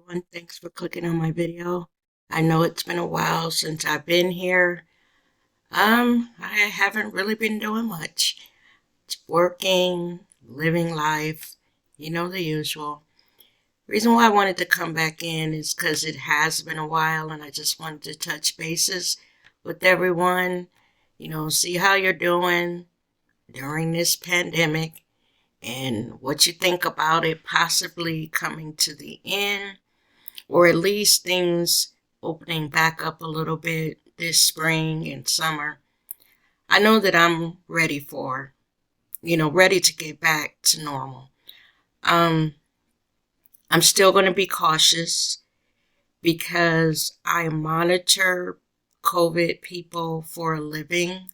everyone. Thanks for clicking on my video. I know it's been a while since I've been here. I haven't really been doing much. Just working, living life, the usual. Reason why I wanted to come back in is because it has been a while and I just wanted to touch bases with everyone, see how you're doing during this pandemic and what you think about it possibly coming to the end, or at least things opening back up a little bit this spring and summer. I know that I'm ready ready to get back to normal. Um, I'm still going to be cautious because I monitor COVID people for a living.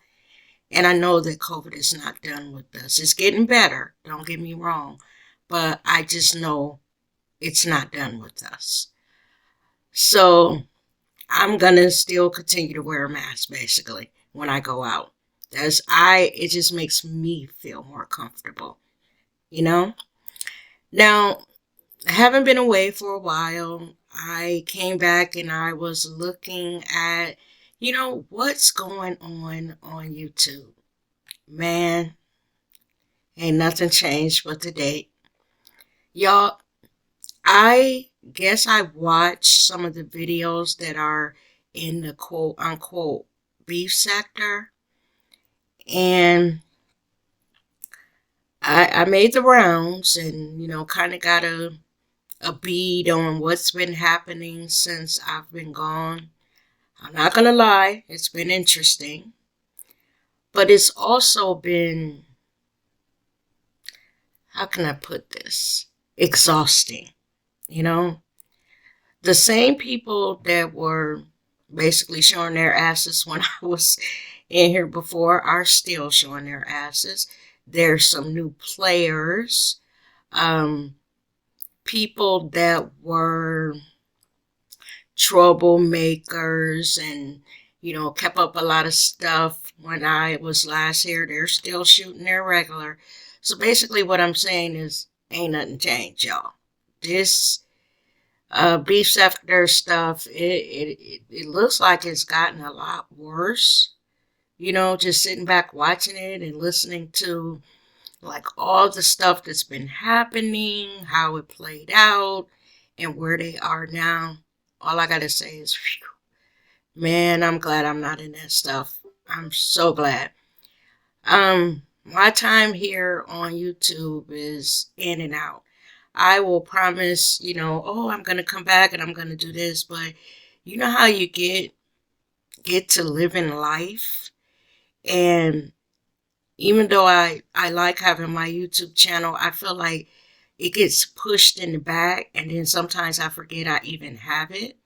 And I know that COVID is not done with us. It's getting better, don't get me wrong. But I just know it's not done with us. So I'm gonna still continue to wear a mask basically when I go out. It just makes me feel more comfortable, you know? Now, I haven't been away for a while. I came back and I was looking at, what's going on YouTube. Man, ain't nothing changed but the date. Y'all, I guess I watched some of the videos that are in the quote unquote beef sector, and I made the rounds and, kind of got a bead on what's been happening since I've been gone. I'm not going to lie, it's been interesting, but it's also been, how can I put this? Exhausting, you know? The same people that were basically showing their asses when I was in here before are still showing their asses. There's some new players, um, people that were troublemakers and, kept up a lot of stuff when I was last here. They're still shooting their regular. So basically what I'm saying is ain't nothing changed, y'all. This beef sector stuff, it looks like it's gotten a lot worse. Just sitting back watching it and listening to like all the stuff that's been happening, how it played out, and where they are now. All I gotta say is, phew, man, I'm glad I'm not in that stuff. I'm so glad. My time here on YouTube is in and out. I will promise, oh, I'm gonna come back and I'm gonna do this, but you know how you get to live in life, and even though I like having my YouTube channel, I feel like it gets pushed in the back, and then sometimes I forget I even have it.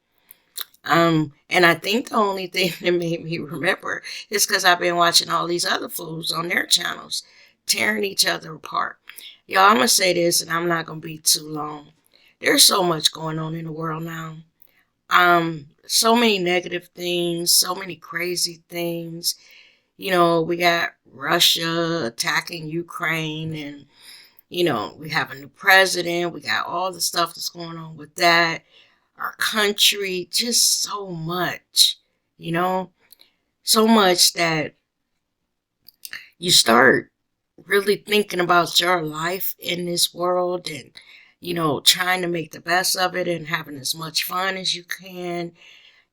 And I think the only thing that made me remember is because I've been watching all these other fools on their channels tearing each other apart. Y'all, I'm gonna say this, and I'm not gonna be too long. There's so much going on in the world now. So many negative things, so many crazy things. We got Russia attacking Ukraine, and we have a new president. We got all the stuff that's going on with that. Our country, just so much, you know, so much that you start really thinking about your life in this world and, trying to make the best of it and having as much fun as you can,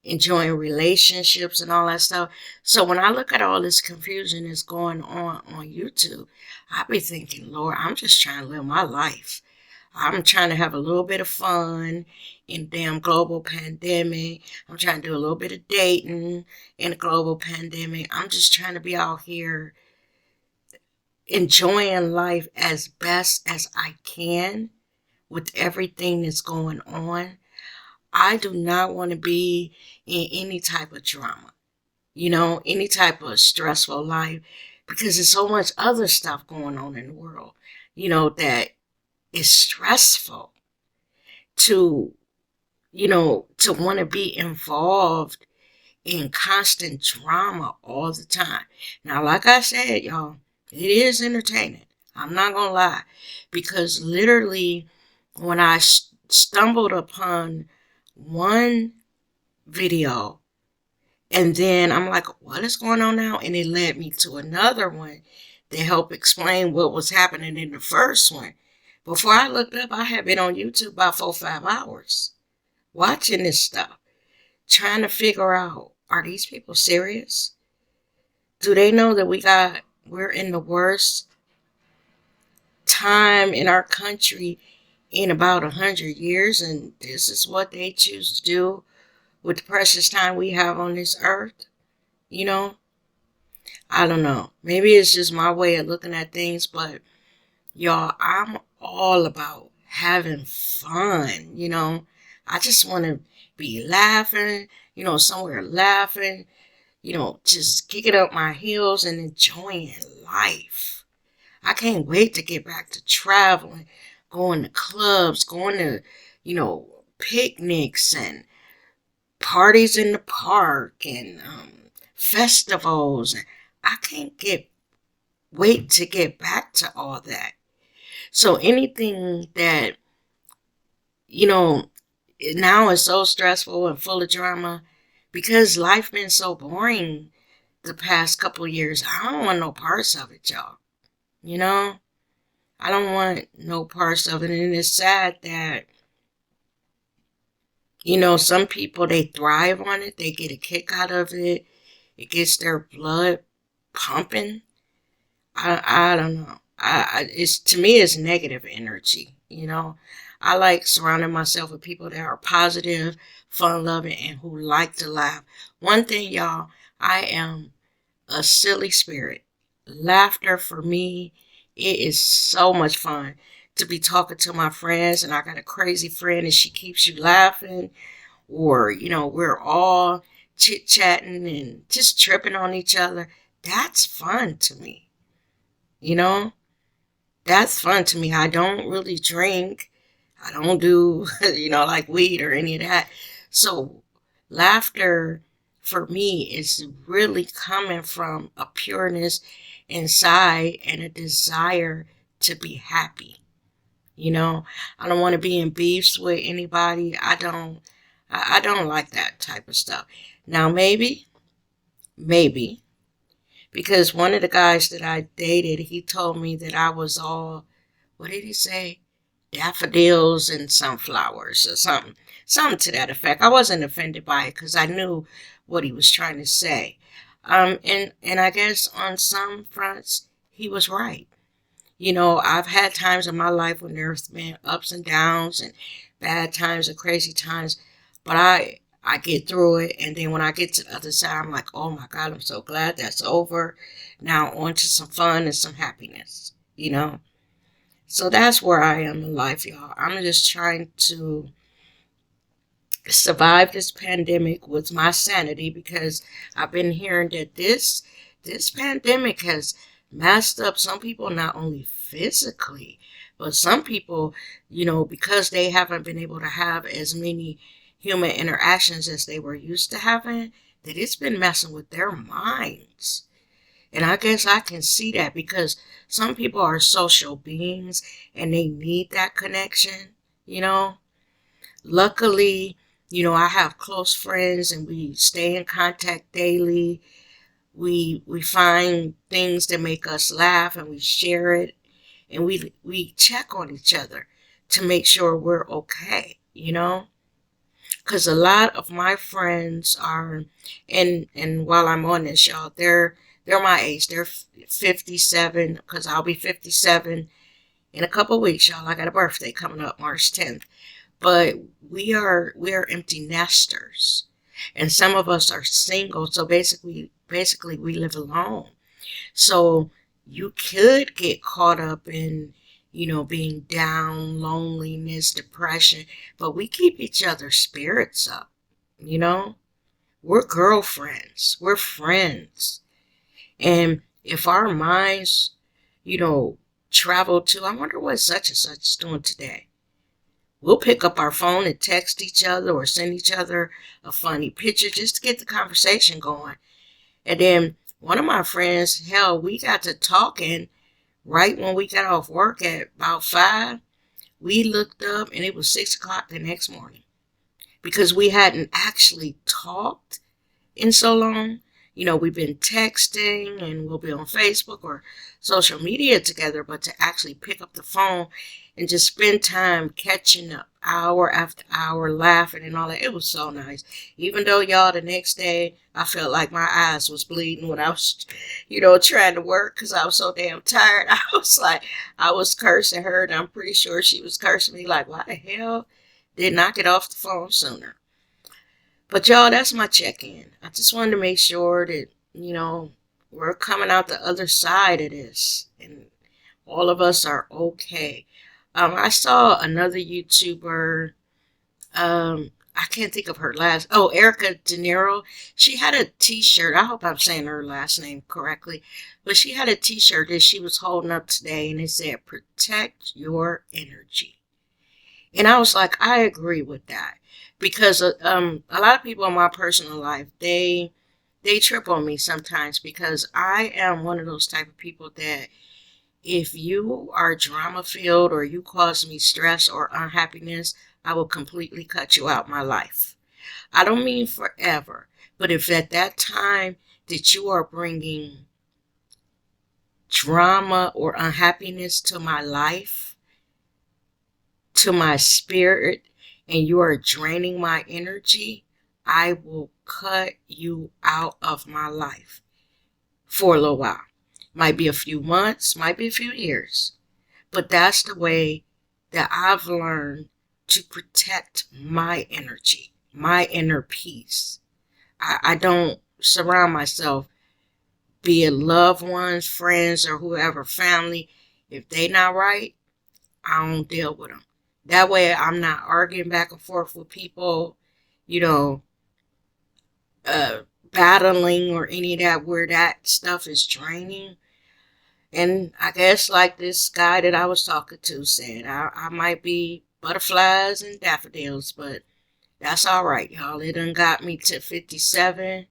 enjoying relationships and all that stuff. So when I look at all this confusion that's going on YouTube, I be thinking, Lord, I'm just trying to live my life. I'm trying to have a little bit of fun in damn global pandemic. I'm trying to do a little bit of dating in a global pandemic. I'm just trying to be out here enjoying life as best as I can with everything that's going on. I do not want to be in any type of drama, any type of stressful life, because there's so much other stuff going on in the world, that is stressful to, to want to be involved in constant drama all the time. Now, like I said, y'all, it is entertaining. I'm not going to lie, because literally when I stumbled upon one video, and then I'm like, what is going on now? And it led me to another one to help explain what was happening in the first one. Before I looked up, I had been on YouTube about 4 or 5 hours watching this stuff, trying to figure out, are these people serious? Do they know that we're in the worst time in our country in about 100 years, and this is what they choose to do with the precious time we have on this earth? You know, I don't know. Maybe it's just my way of looking at things, but y'all, I'm all about having fun. I just want to be laughing, somewhere laughing, just kicking up my heels and enjoying life. I can't wait to get back to traveling, going to clubs, going to, picnics and parties in the park and festivals. I can't wait to get back to all that. So anything that, now is so stressful and full of drama, because life been so boring the past couple years, I don't want no parts of it, y'all. I don't want no parts of it. And it's sad that, some people, they thrive on it. They get a kick out of it. It gets their blood pumping. I don't know. It's, to me, it's negative energy. I like surrounding myself with people that are positive, fun loving, and who like to laugh. One thing, y'all, I am a silly spirit. Laughter for me, it is so much fun to be talking to my friends, and I got a crazy friend and she keeps you laughing, or we're all chit-chatting and just tripping on each other. That's fun to me. That's fun to me. I don't really drink. I don't do like weed or any of that. So laughter for me is really coming from a pureness inside and a desire to be happy. I don't want to be in beefs with anybody. I don't like that type of stuff. Now maybe, because one of the guys that I dated, he told me that I was all, what did he say? Daffodils and sunflowers or something to that effect. I wasn't offended by it because I knew what he was trying to say. And I guess on some fronts, he was right. I've had times in my life when there's been ups and downs and bad times and crazy times, but I get through it. And then when I get to the other side, I'm like, oh my God, I'm so glad that's over. Now on to some fun and some happiness, So that's where I am in life, y'all. I'm just trying to survive this pandemic with my sanity, because I've been hearing that this pandemic has messed up some people, not only physically, but some people, because they haven't been able to have as many human interactions as they were used to having, that it's been messing with their minds. And I guess I can see that because some people are social beings and they need that connection. Luckily, I have close friends and we stay in contact daily. We find things that make us laugh and we share it, and we check on each other to make sure we're okay, because a lot of my friends are, and while I'm on this, y'all, they're my age. They're 57, because I'll be 57 in a couple of weeks, y'all. I got a birthday coming up March 10th. But we are empty nesters, and some of us are single. So basically we live alone. So you could get caught up in, being down, loneliness, depression, but we keep each other's spirits up. We're girlfriends. We're friends. And if our minds, travel to, I wonder what such and such is doing today. We'll pick up our phone and text each other or send each other a funny picture just to get the conversation going. And then one of my friends, hell, we got to talking right when we got off work at about 5. We looked up and it was 6 o'clock the next morning because we hadn't actually talked in so long. We've been texting and we'll be on Facebook or social media together, but to actually pick up the phone and just spend time catching up hour after hour, laughing and all that, it was so nice. Even though, y'all, the next day I felt like my eyes was bleeding when I was, trying to work because I was so damn tired. I was cursing her, and I'm pretty sure she was cursing me like, why the hell didn't I get off the phone sooner? But y'all, that's my check-in. I just wanted to make sure that, we're coming out the other side of this and all of us are okay. I saw another YouTuber, I can't think of her last, Erica De Niro. She had a t-shirt. I hope I'm saying her last name correctly. But she had a t-shirt that she was holding up today and it said, protect your energy. And I was like, I agree with that because a lot of people in my personal life they trip on me sometimes because I am one of those type of people that if you are drama filled or you cause me stress or unhappiness, I will completely cut you out my life. I don't mean forever, but if at that time that you are bringing drama or unhappiness to my life, to my spirit, and you are draining my energy, I will cut you out of my life for a little while. Might be a few months, might be a few years. But that's the way that I've learned to protect my energy, my inner peace. I don't surround myself, be it loved ones, friends, or whoever, family. If they not right, I don't deal with them. That way I'm not arguing back and forth with people, you know, uh, battling or any of that where that stuff is draining. And I guess like this guy that I was talking to said, I might be butterflies and daffodils, but that's all right, y'all. It done got me to 57.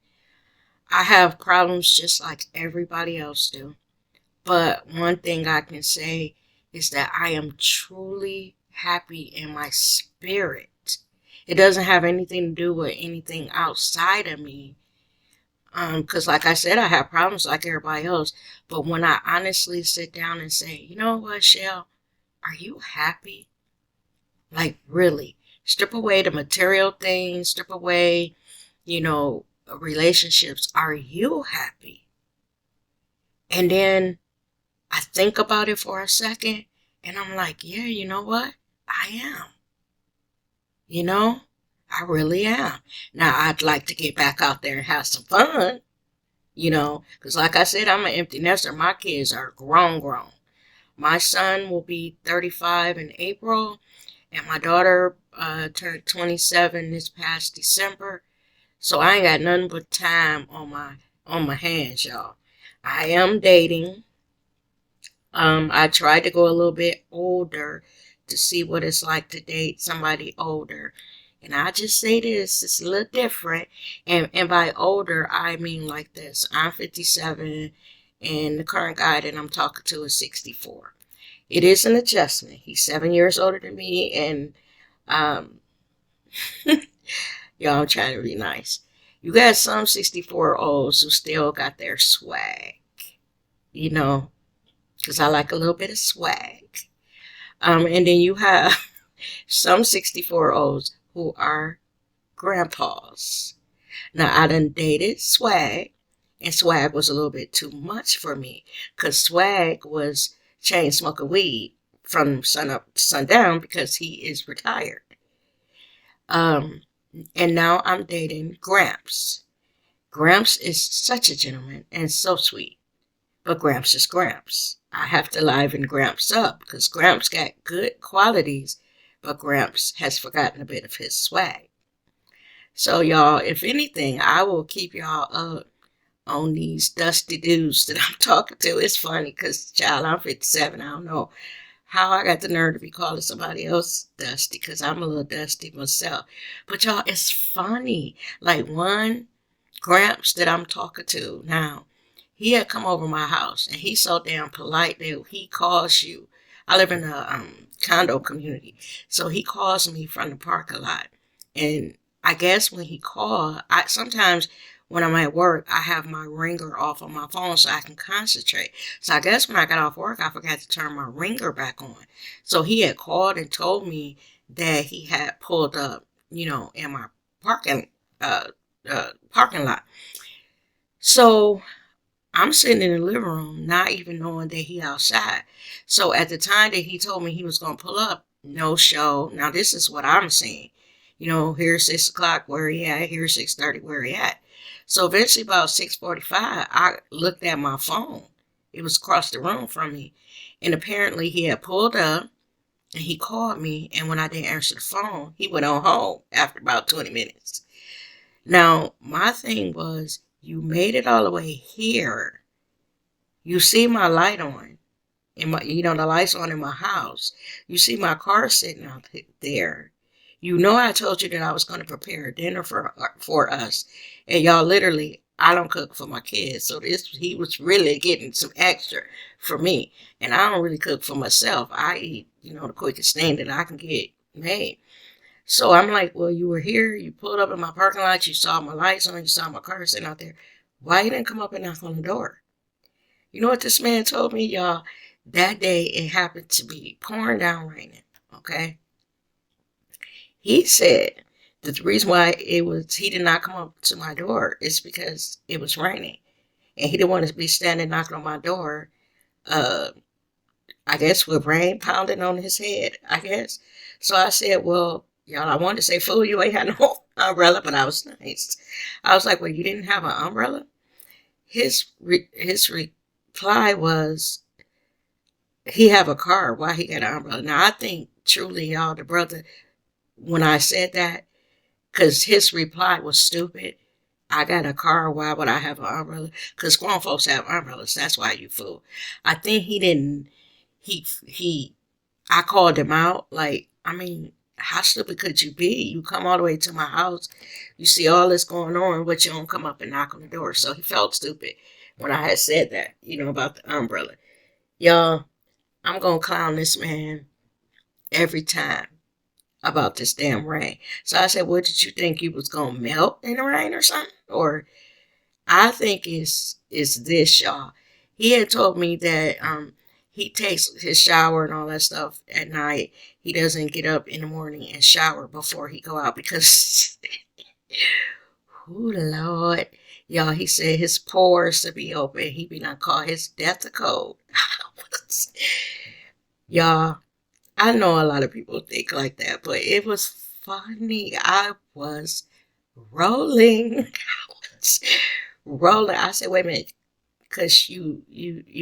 I have problems just like everybody else do. But one thing I can say is that I am truly happy in my spirit. It doesn't have anything to do with anything outside of me. Because like I said, I have problems like everybody else. But when I honestly sit down and say, you know what, Shell, are you happy? Like really, strip away the material things, strip away, relationships. Are you happy? And then I think about it for a second and I'm like, yeah, you know what? I am. You know, I really am. Now, I'd like to get back out there and have some fun, because like I said, I'm an empty nester. My kids are grown. My son will be 35 in April, and my daughter turned 27 this past December. So I ain't got nothing but time on my hands, y'all. I am dating. I tried to go a little bit older to see what it's like to date somebody older. And I just say this, it's a little different. And by older, I mean like this. I'm 57 and the current guy that I'm talking to is 64. It is an adjustment. He's 7 years older than me and um y'all, I'm trying to be nice. You got some 64-olds who still got their swag, you know, because I like a little bit of swag. And then you have some 64-olds who are grandpas. Now, I done dated swag, and swag was a little bit too much for me, because swag was chain smoking weed from sun up to sundown because he is retired. Um, and now I'm dating Gramps. Gramps is such a gentleman and so sweet. But Gramps is Gramps. I have to liven Gramps up because Gramps got good qualities, but Gramps has forgotten a bit of his swag. So, y'all, if anything, I will keep y'all up on these dusty dudes that I'm talking to. It's funny because, child, I'm 57. I don't know how I got the nerve to be calling somebody else dusty because I'm a little dusty myself. But, y'all, it's funny. Like one Gramps that I'm talking to now, he had come over my house and he's so damn polite that he calls you. I live in a condo community. So he calls me from the parking lot. And I guess when he called, I sometimes when I'm at work, I have my ringer off on my phone so I can concentrate. So I guess when I got off work, I forgot to turn my ringer back on. So he had called and told me that he had pulled up, in my parking uh, parking lot. So I'm sitting in the living room, not even knowing that he outside. So at the time that he told me he was gonna pull up, no show. Now this is what I'm seeing. Here's 6 o'clock where he at, here's 6:30 where he at. So eventually about 6:45, I looked at my phone. It was across the room from me. And apparently he had pulled up and he called me, and when I didn't answer the phone, he went on home after about 20 minutes. Now, my thing was, you made it all the way here. You see my light on, the lights on in my house. You see my car sitting out there. I told you that I was going to prepare a dinner for us, and y'all literally, I don't cook for my kids, so he was really getting some extra for me, and I don't really cook for myself. I eat, the quickest thing that I can get made. So I'm like, well, you were here, you pulled up in my parking lot, you saw my lights on, you saw my car sitting out there. Why you didn't come up and knock on the door? You know what this man told me, y'all? That day it happened to be pouring down raining, okay? He said that the reason why he did not come up to my door is because it was raining. And he didn't want to be standing knocking on my door, I guess with rain pounding on his head, I guess. So I said, well, y'all, I wanted to say, fool, you ain't had no umbrella, but I was nice. I was like, well, you didn't have an umbrella? His reply was, he have a car. Why he got an umbrella? Now, I think truly, y'all, the brother, when I said that, because his reply was stupid. I got a car. Why would I have an umbrella? Because grown folks have umbrellas. That's why, you fool. I think he didn't. I called him out. Like, I mean, how stupid could you be? You come all the way to my house. You see all this going on, but you don't come up and knock on the door. So he felt stupid when I had said that, about the umbrella. Y'all, I'm going to clown this man every time about this damn rain. So I said, what did you think, you was going to melt in the rain or something? Or I think it's this, y'all. He had told me that he takes his shower and all that stuff at night. He doesn't get up in the morning and shower before he go out because, oh Lord, y'all, he said his pores to be open. He be not call his death a cold. Y'all, I know a lot of people think like that, but it was funny. I was rolling. I was rolling. I said, wait a minute, because you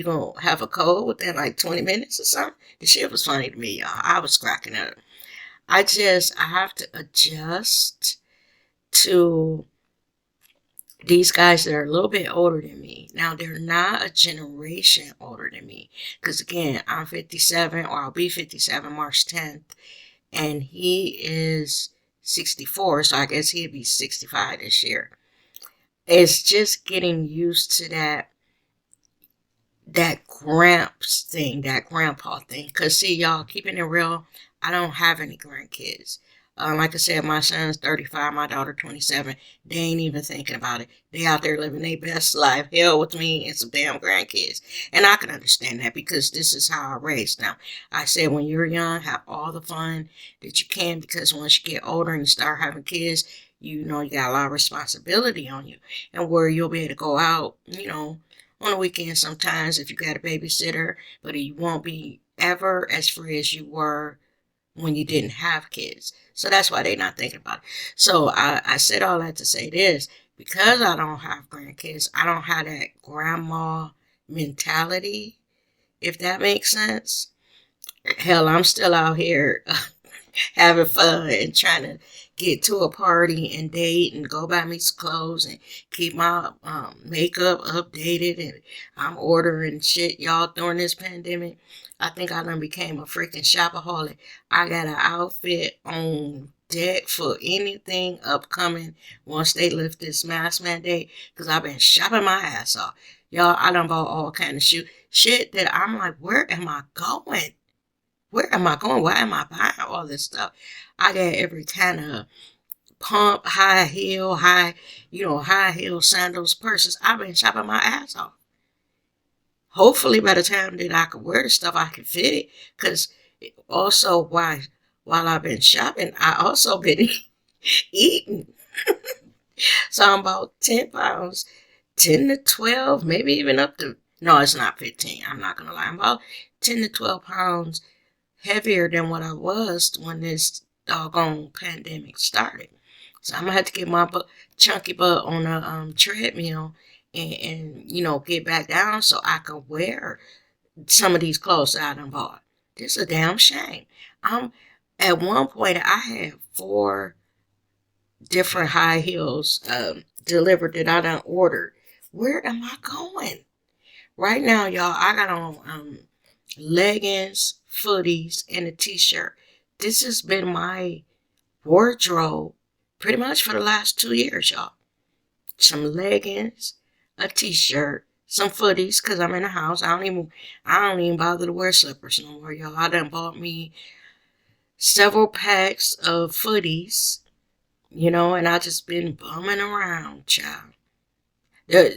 gonna have a cold within like 20 minutes or something? The shit was funny to me, y'all. I was cracking up. I have to adjust to these guys that are a little bit older than me. Now, they're not a generation older than me. Because, again, I'm 57, or I'll be 57 March 10th. And he is 64, so I guess he'll be 65 this year. It's just getting used to that gramps thing, that grandpa thing. Because, see, y'all, keeping it real, I don't have any grandkids. Like I said, my son's 35, my daughter 27. They ain't even thinking about it. They out there living their best life. Hell with me and some damn grandkids. And I can understand that because this is how I raised them. I said when you're young, have all the fun that you can, because once you get older and you start having kids, you got a lot of responsibility on you. And where you'll be able to go out, on the weekend sometimes if you got a babysitter, but you won't be ever as free as you were when you didn't have kids. So that's why they're not thinking about it. So I said all that to say this. Because I don't have grandkids, I don't have that grandma mentality, if that makes sense. Hell, I'm still out here having fun and trying to get to a party and date and go buy me some clothes and keep my makeup updated. And I'm ordering shit, y'all, during this pandemic. I think I done became a freaking shopaholic. I got an outfit on deck for anything upcoming once they lift this mask mandate, because I've been shopping my ass off. Y'all, I done bought all kind of shit that I'm like, where am I going? Where am I going? Why am I buying all this stuff? I got every kind of pump, high heel sandals, purses. I've been shopping my ass off. Hopefully, by the time that I can wear the stuff, I can fit it. Because also, while I've been shopping, I also been eating. So I'm about 10 pounds, 10 to 12, maybe even up to, no, it's not 15. I'm not going to lie. I'm about 10 to 12 pounds heavier than what I was when this doggone pandemic started. So I'm gonna have to get my chunky butt on a treadmill and get back down so I can wear some of these clothes that I done bought. This is a damn shame. I'm At one point I had 4 different high heels delivered that I done ordered. Where am I going? Right now, y'all, I got on leggings, footies, and a t-shirt. This has been my wardrobe pretty much for the last 2 years, y'all. Some leggings, a t-shirt, some footies, cause I'm in the house. I don't even bother to wear slippers no more, y'all. I done bought me several packs of footies, and I just been bumming around, child.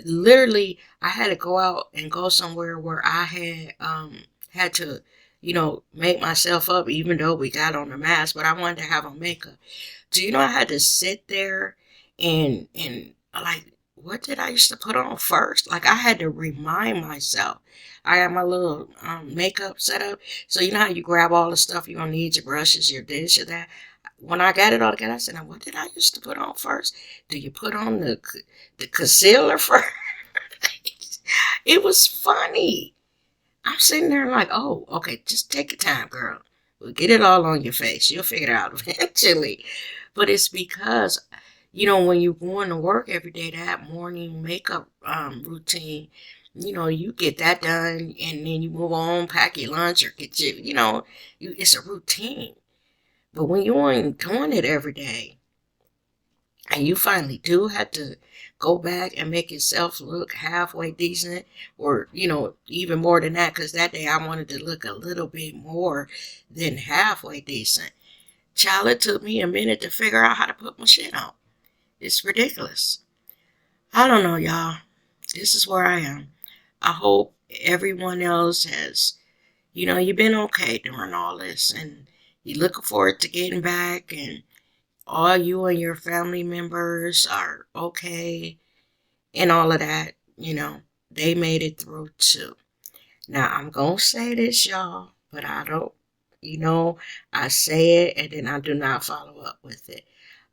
Literally, I had to go out and go somewhere where I had to, make myself up, even though we got on the mask, but I wanted to have on makeup. Do I had to sit there and like, what did I used to put on first? Like, I had to remind myself. I got my little makeup set up. So you know how you grab all the stuff you're gonna need, your brushes, your this, your that. When I got it all together, I said, now what did I used to put on first? Do you put on the concealer first? It was funny. I'm sitting there like, oh, okay, just take your time, girl. We'll get it all on your face. You'll figure it out eventually. But it's because, when you're going to work every day, that morning makeup routine, you get that done and then you move on, pack your lunch or get it's a routine. But when you ain't doing it every day, and you finally do have to go back and make yourself look halfway decent, or even more than that, because that day I wanted to look a little bit more than halfway decent. Child, it took me a minute to figure out how to put my shit on. It's ridiculous. I don't know, y'all. This is where I am. I hope everyone else has, you've been okay during all this, and you're looking forward to getting back, and all you and your family members are okay and all of that, they made it through too. Now, I'm going to say this, y'all, but I don't, I say it and then I do not follow up with it.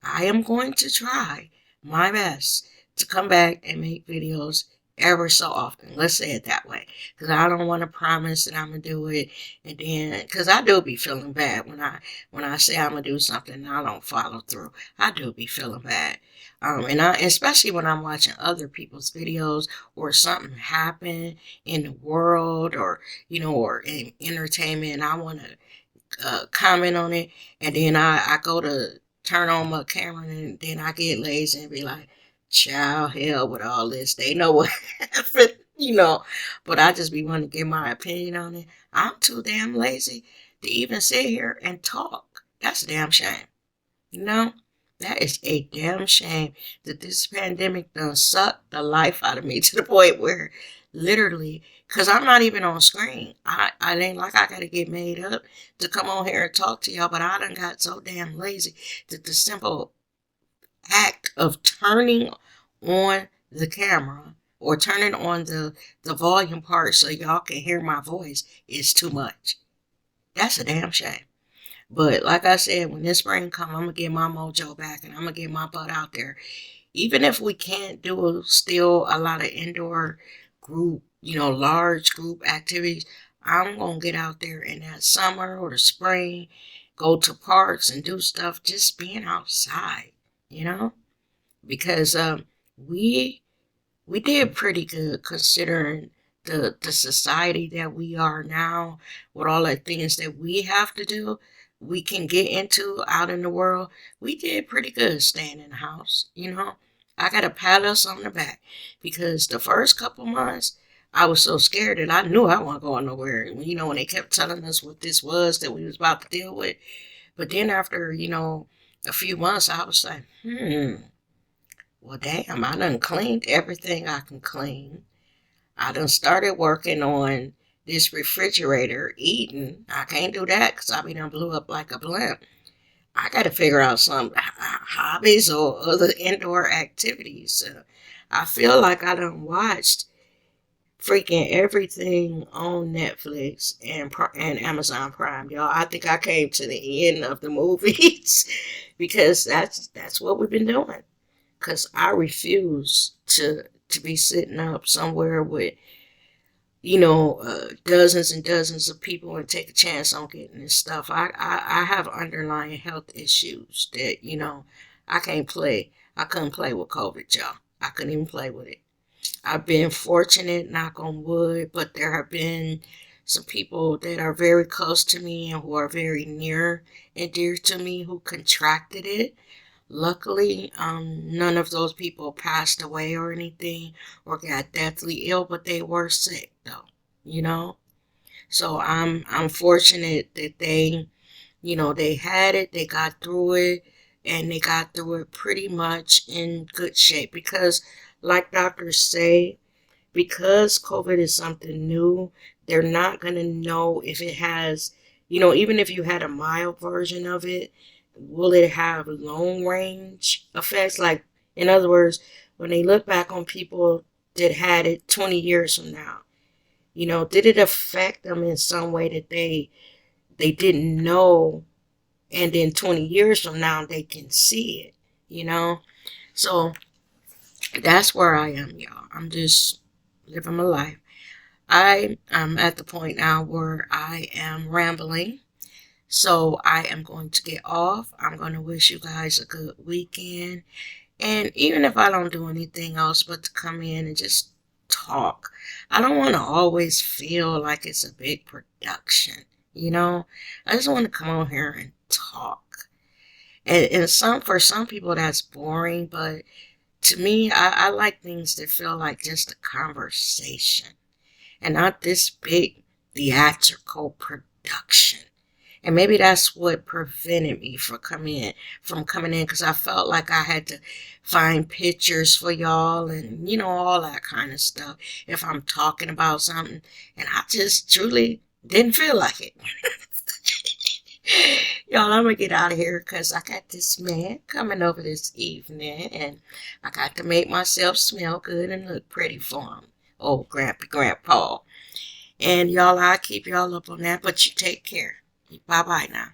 I am going to try my best to come back and make videos ever so often. Let's say it that way. Because I don't want to promise that I'm going to do it. And then, because I do be feeling bad when I say I'm going to do something and I don't follow through. I do be feeling bad. Especially when I'm watching other people's videos or something happen in the world or in entertainment, and I want to comment on it, and then I go to turn on my camera, and then I get lazy and be like, child, hell with all this. They know what happened. But I just be wanting to give my opinion on it. I'm too damn lazy to even sit here and talk. That's a damn shame. You know? That is a damn shame that this pandemic done sucked the life out of me to the point where literally, because I'm not even on screen. I ain't like I got to get made up to come on here and talk to y'all, but I done got so damn lazy that the simple act of turning on the camera or turning on the volume part so y'all can hear my voice is too much. That's a damn shame. But like I said, when this spring comes, I'm going to get my mojo back and I'm going to get my butt out there. Even if we can't do still a lot of indoor group, large group activities, I'm going to get out there in that summer or the spring, go to parks and do stuff just being outside, because we did pretty good considering the society that we are now, with all the things that we have to do, we can get into out in the world. We did pretty good staying in the house. I got to pat us on the back because the first couple months I was so scared that I knew I wasn't going nowhere. When they kept telling us what this was that we was about to deal with. But then after, a few months, I was like, well, damn, I done cleaned everything I can clean. I done started working on this refrigerator, eating. I can't do that because I be done blew up like a blimp. I got to figure out some hobbies or other indoor activities. I feel like I done watched freaking everything on Netflix and Amazon Prime, y'all. I think I came to the end of the movies because that's what we've been doing. Cause I refuse to be sitting up somewhere with dozens and dozens of people and take a chance on getting this stuff. I have underlying health issues that I can't play. I couldn't play with COVID, y'all. I couldn't even play with it. I've been fortunate, knock on wood, but there have been some people that are very close to me and who are very near and dear to me who contracted it. Luckily, none of those people passed away or anything or got deathly ill, but they were sick though, you know? So I'm fortunate that they had it, they got through it, and they got through it pretty much in good shape because like doctors say, because COVID is something new, they're not going to know if it has, even if you had a mild version of it, will it have long range effects? Like, in other words, when they look back on people that had it 20 years from now, did it affect them in some way that they didn't know, and then 20 years from now they can see it? So that's where I am, y'all. I'm just living my life. I'm at the point now where I am rambling. So I am going to get off. I'm going to wish you guys a good weekend. And even if I don't do anything else but to come in and just talk, I don't want to always feel like it's a big production. I just want to come on here and talk. And for some people that's boring, but to me, I like things that feel like just a conversation and not this big theatrical production. And maybe that's what prevented me from coming in because I felt like I had to find pictures for y'all and all that kind of stuff if I'm talking about something, and I just truly didn't feel like it. Y'all, I'm gonna get out of here because I got this man coming over this evening and I got to make myself smell good and look pretty for him. Old Grandpa. And y'all, I'll keep y'all up on that, but you take care. Bye bye now.